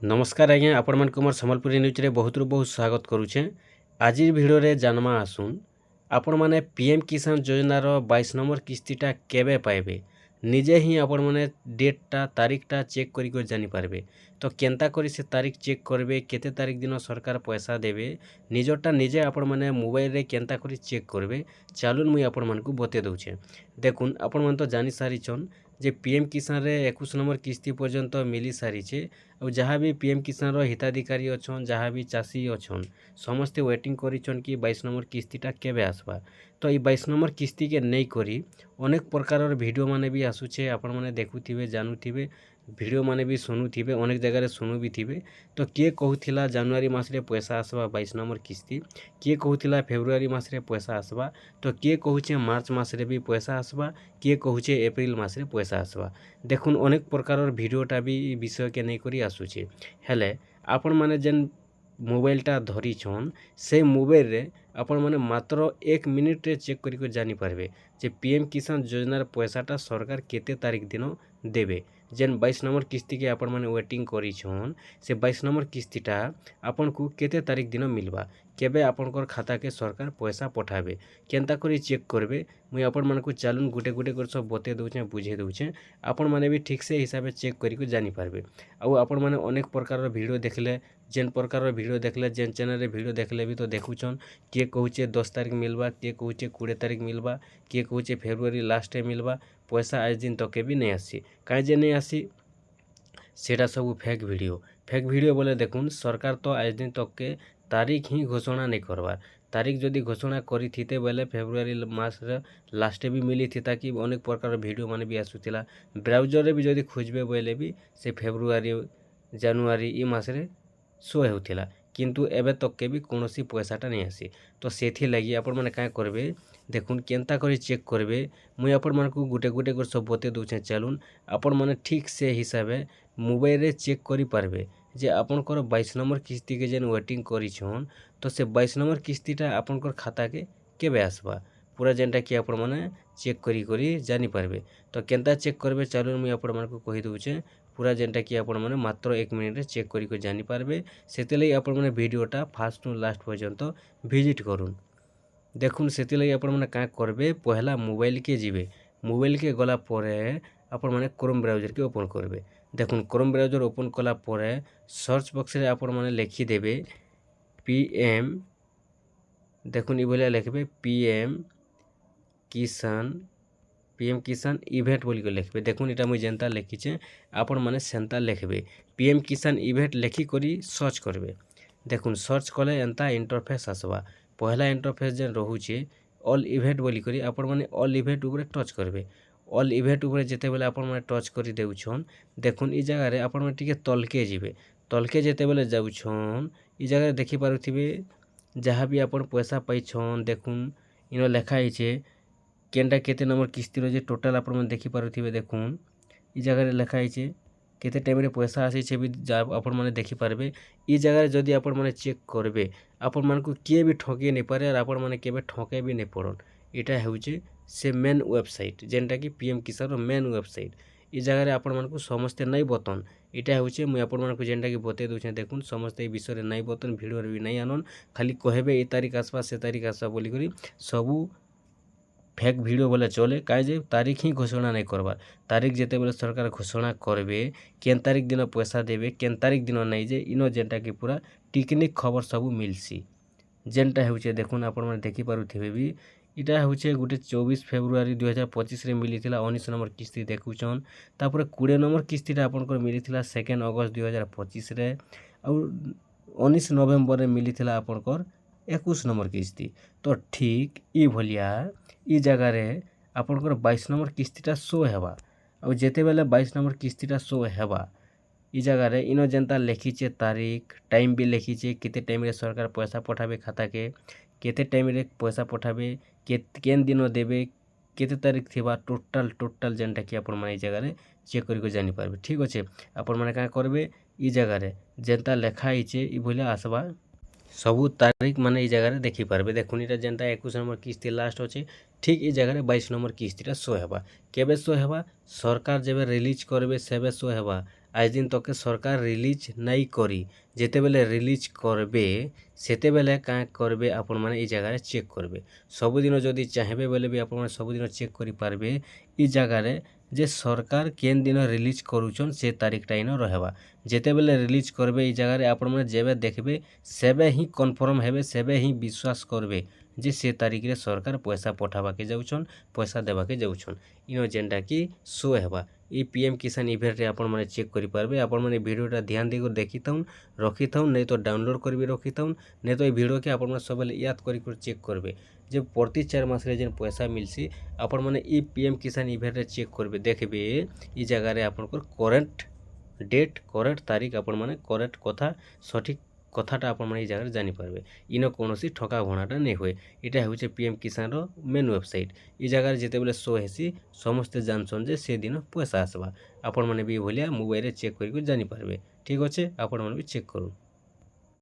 नमस्कार आज्ञा आपण मानक मोर संबलपुरी न्यूज रे बहुत स्वागत करुछे। आज भिडियो रे जानमा आसुन आपण माने पीएम किसान योजना रो 22 नंबर किस्तीटा केबे पाइबे निजे ही आपण माने डेटटा तारीखटा चेक करी जानि पारबे। तो केनता करी से तारीख चेक करबे केते तारीख दिन सरकार पैसा देबे निजटा निजे आपण माने मोबाइल रे केनता करी चेक करबे चालुन मुई आपण मानकु बते दउछे। देखुन आपण मन तो जानि सारिछन जे पीएम किसान रे 21 नंबर किस्ती पर्यंत मिली सारिछे। और जहाँ भी पीएम किसान रो हिताधिकारी अच्छन जहाँ भी चाषी अच्छन समस्ते वेटिंग करिछन कि 22 नंबर किस्तीटा केबे आसबा। तो ये 22 नंबर किस्ती के नहीं करी अनेक प्रकार वीडियो माने भी आसुचे आपण माने देखुथिबे जानुथिबे वीडियो माने भी सुनुथिबे अनेक जगह रे सुनु भी थिबे। तो किए कहूथिला जनवरी मास रे पैसा आसबा 22 नंबर किस्ती किए कहूथिला फेब्रुआरी मास रे पैसा आसबा तो किए कहूचे मार्च मास रे भी पैसा आसबा किए कहूचे एप्रिल मास रे पैसा आसबा। देखुन अनेक प्रकार वीडियोटा भी विषय के नहीं करी आसुचे हेले आपण माने जेन मोबाइलटा धरिछन से मोबाइल रे आपण माने मात्र 1 मिनिट रे चेक करी जानि पारबे जे पीएम किसान योजनार पैसाटा सरकार केते तारीख दिन देबे। जेन 22 नंबर किस्ती के आपण माने वेटिंग करिछन से 22 नंबर किस्तीटा आपण को केते तारीख दिन मिलबा केबे आपनकर खाता के सरकार पैसा पठाबे केनता करी चेक करबे मुई आपण मानकु चालुन गुटे गुटे कर सब बते दउछे बुझे दउछे आपण माने भी ठीक से हिसाब से चेक करी जानि पारबे। आउ आपण माने अनेक प्रकार वीडियो देखले जेन प्रकार वीडियो देखले जेन चैनल रे वीडियो देखले भी तो देखुछन किए कहूचे 10 तारीख मिलबा किए कहूचे 20 तारीख मिलबा किए कहूचे फेब्रुआरी लास्ट में मिलबा पैसा आज दिन तक भी नहीं आसी काहे जे नहीं आसी सेटा सब फेक वीडियो बोले देखुन सरकार तो आज दिन तक के तारीख ही घोषणा नहीं करवार तारीख जदि घोषणा करी थीते बेले फेब्रुआरी मास लास्ट भी मिली थी ताकि अनेक प्रकार वीडियो माने भी आसुतिला ब्राउजर रे भी जदि खोजबे बोले भी से फेब्रुआरी जनवरी ई मास रे शो होतिला किंतु एबे तक के भी कोनोसी पैसाटा नहीं आसी। तो सेथि लगी आपण माने काय करबे देखुन केनता करी चेक करबे मुई आपण मानकु गुटे गुटे कर सब बते दउछे चालुन आपण माने ठीक से हिसाबे मोबाइल रे चेक करी पारबे जे आपनकर 22 नंबर किस्ती के जेन वेटिंग करिछन तो से 22 नंबर किस्तीटा आपनकर खाता के केबे आसबा पूरा जेनटा कि आपण माने चेक करी जानि पारबे। तो केनता चेक करबे चालुन मुई आपण मानकु कहि दउछे पूरा जेनटा कि आपण माने मात्र 1 मिनिट रे चेक करी जानि पारबे सेते लई आपण माने वीडियोटा फास्ट टू लास्ट पर्यंत विजिट करूँ। देखुन से लगी आपण माने का करबे पहला मोबाइल के जीवे मोबाइल के गला परे आपण माने क्रोम ब्राउजर के ओपन करबे। देखुन क्रोम ब्राउजर ओपन कला परे सर्च बॉक्स रे आपण माने लिखि देबे पीएम देखुन ई भलिया लिखबे पीएम किसान इवेंट बोली के लिखबे। देखुन इटा मुई जेनता लिखिछे आपण माने सेंता लिखबे पीएम किसान इवेंट लिखि करी सर्च करबे। देखुन सर्च कले एंता इंटरफेस आसबा पहला इंटरफेस जेन रहुचे ऑल इवेंट बोली करी आपण माने ऑल इवेंट ऊपर टच करबे। ऑल इवेंट ऊपर जेते बेले आपण माने टच करी देउछन देखुन ई जगह रे आपण माने टिके तलके जिवे तलके जेते बेले जाउछन ई जगह देखि पारुथिबे जहाँ भी आपण पैसा पाइछन देखुन इनो लेखा हिचे केनटा केते नंबर किस्ती रो जे टोटल आपण माने देखि पारुथिबे देखुन ई जगह रे लेखा हिचे केते टाइम रे पैसा आसी छे भी आपण माने देखि पारबे। ई जगह रे जदि आपण माने चेक करबे आपण मानकु किए भी ठके नहीं पारे और आपण माने केबे ठके भी नहीं पड़न। इटा होउचे से मेन वेबसाइट जेनटा कि पीएम किसान रो मेन वेबसाइट ई जगह रे आपण मानकु समस्ते नहीं बतन इटा होउचे मुई आपण मानकु जेनटा कि बते दउछे देखुन समस्ते ई विषय रे नहीं बतन वीडियो रे भी नहीं आनन खाली कहबे ए तारीख आसबा से तारीख आसबा बोली करी सबू फेक वीडियो बोले चले काहे जे तारीख ही घोषणा नहीं करबार तारीख जेते बेले सरकार घोषणा करबे केन तारीख दिन पैसा देबे केन तारीख दिन नहीं जे इनो जेनटा कि पूरा टेक्निक खबर सबू मिलसी जेनटा होउचे देखुन आपण माने देखि पारुथिबे भी इटा होउचे गुटे 24 फेब्रुआरी 2025 रे मिलिथिला 19 नंबर किस्ती देखुचन तापर 20 नंबर किस्तीटा आपनकर मिलिथिला 2 अगस्त 2025 रे और 19 नवेम्बर रे मिलिथिला आपनकर 21 नंबर किस्ती। तो ठीक ई भलिया ई जगह रे आपनकर 22 नंबर किस्तीटा शो हेबा और जेते बेले 22 नंबर किस्तीटा शो हेबा ई जगह रे इनो जेनता लिखिचे तारीख टाइम भी लिखिचे केते टाइम रे सरकार पैसा पठाबे खाता के केते टाइम रे पैसा पठाबे केन दिन देबे केते तारीख थिबा टोटल जेनटा कि आपण माने ई जगह रे चेक करी जानि पारबे। ठीक अछि आपण माने का करबे ई जगह रे जेनता लेखा हिचे ई भलिया आसबा सबू तारीख माने ई जगह रे देखि पारबे। देखुन इटा जेनता 21 नंबर किस्ती लास्ट अछि ठीक ई जगह रे 22 नंबर किस्तीटा शो हेबा केबे शो हेबा सरकार जेबे रिलीज करबे सेबे शो हेबा ଆଜି ଦିନ ତକେ ସରକାର ରିଲିଜ୍ ନାଇଁ କରି ଯେତେବେଲେ ରିଲିଜ୍ କରବେ ସେତେବେଲେ କାଁ କରବେ ଆପଣମାନେ ଏଇ ଜାଗାରେ ଚେକ୍ କରବେ। ସବୁଦିନ ଯଦି ଚାହିଁବେ ବୋଲେ ବି ଆପଣମାନେ ସବୁଦିନ ଚେକ୍ କରିପାରବେ ଇ ଜାଗାରେ ଯେ ସରକାର କେନ୍ ଦିନ ରିଲିଜ୍ କରୁଛନ୍ ସେ ତାରିଖଟା ଇନ ରହେବା। ଯେତେବେଲେ ରିଲିଜ୍ କରବେ ଏଇ ଜାଗାରେ ଆପଣମାନେ ଯେବେ ଦେଖବେ ସେବେ ହିଁ କନଫର୍ମ ହେବେ, ସେବେ ହିଁ ବିଶ୍ୱାସ କରବେ ଯେ ସେ ତାରିଖରେ ସରକାର ପଇସା ପଠାବାକେ ଯାଉଛନ୍, ପଇସା ଦେବାକେ ଯାଉଛନ୍। ଇନ ଯେନ୍ଟା କି ଶୋ ହେବା ଇ ପିଏମ୍ କିଷାନ ଇଭେଣ୍ଟରେ ଆପଣମାନେ ଚେକ୍ କରିପାରବେ। ଆପଣମାନେ ଭିଡ଼ିଓଟା ଧ୍ୟାନ ଦେଇକରି ଦେଖିଥାଉନ୍, ରଖିଥାଉନ୍, ନାଇଁ ତ ଡାଉନଲୋଡ଼ କରିବି ରଖିଥାଉନ୍, ନାଇଁ ତ ଏଇ ଭିଡ଼ିଓକେ ଆପଣମାନେ ସବୁବେଲେ ୟାଦ କରିକରି ଚେକ୍ କରବେ ଯେ ପ୍ରତି 4 ମାସରେ ଯେନ୍ ପଇସା ମିଲସି ଆପଣମାନେ ଇ ପିଏମ୍ କିଷାନ ଇଭେଣ୍ଟରେ ଚେକ୍ କରବେ। ଦେଖବେ ଇ ଜାଗାରେ ଆପଣଙ୍କର କରେଣ୍ଟ ଡେଟ୍, କରେଣ୍ଟ ତାରିଖ, ଆପଣମାନେ କରେକ୍ଟ କଥା, ସଠିକ୍ କଥାଟା ଆପଣମାନେ ଏଇ ଜାଗାରେ ଜାଣିପାରବେ। ଇନ କୌଣସି ଠକା ଭଣାଟା ନାଇଁ ହୁଏ। ଏଇଟା ହେଉଛି ପିଏମ୍ କିଷାନର ମେନ୍ ୱେବସାଇଟ୍। ଇ ଜାଗାରେ ଯେତେବେଲେ ଶୋ ହେସି ସମସ୍ତେ ଜାନସନ୍ ଯେ ସେ ଦିନ ପଇସା ଆସବା। ଆପଣମାନେ ବି ଭଲିଆ ମୋବାଇଲରେ ଚେକ୍ କରିକି ଜାଣିପାରବେ। ଠିକ୍ ଅଛେ, ଆପଣମାନେ ବି ଚେକ୍ କରୁନ୍।